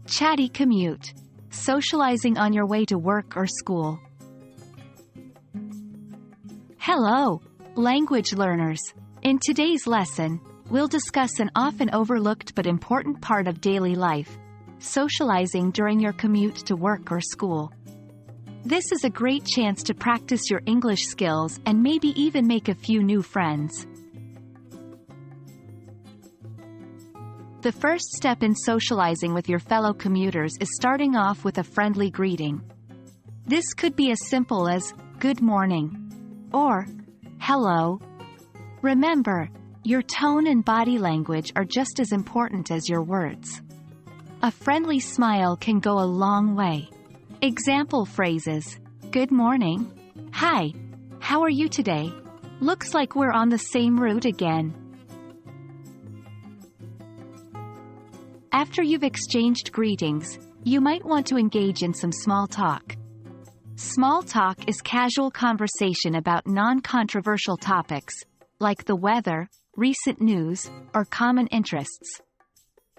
Chatty Commute. Socializing on your way to work or school. Hello, language learners. In today's lesson, we'll discuss an often overlooked but important part of daily life: socializing during your commute to work or school. This is a great chance to practice your English skills and maybe even make a few new friends. The first step in socializing with your fellow commuters is starting off with a friendly greeting. This could be as simple as, "Good morning," or, "Hello." Remember, your tone and body language are just as important as your words. A friendly smile can go a long way. Example phrases: "Good morning," "Hi, how are you today?" "Looks like we're on the same route again." After you've exchanged greetings, you might want to engage in some small talk. Small talk is casual conversation about non-controversial topics, like the weather, recent news, or common interests.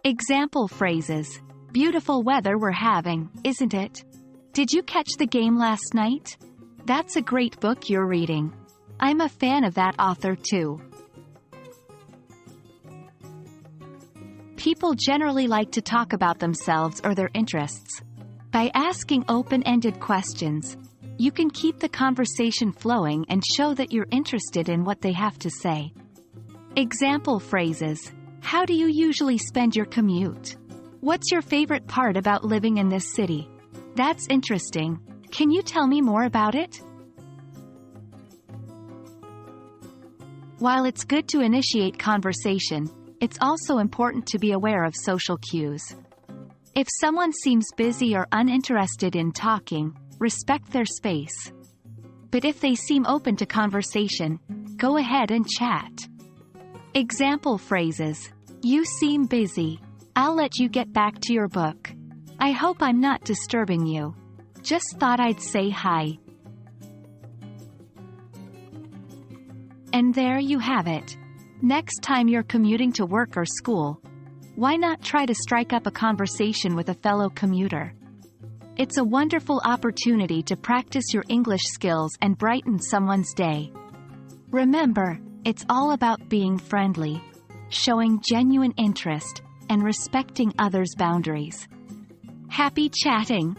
Example phrases: "Beautiful weather we're having, isn't it? Did you catch the game last night? That's a great book you're reading. I'm a fan of that author too." People generally like to talk about themselves or their interests. By asking open-ended questions, you can keep the conversation flowing and show that you're interested in what they have to say. Example phrases: "How do you usually spend your commute? What's your favorite part about living in this city? That's interesting. Can you tell me more about it?" While it's good to initiate conversation, it's also important to be aware of social cues. If someone seems busy or uninterested in talking, respect their space. But if they seem open to conversation, go ahead and chat. Example phrases: "You seem busy. I'll let you get back to your book. I hope I'm not disturbing you. Just thought I'd say hi." And there you have it. Next time you're commuting to work or school, why not try to strike up a conversation with a fellow commuter? It's a wonderful opportunity to practice your English skills and brighten someone's day. Remember, it's all about being friendly, showing genuine interest, and respecting others' boundaries. Happy chatting!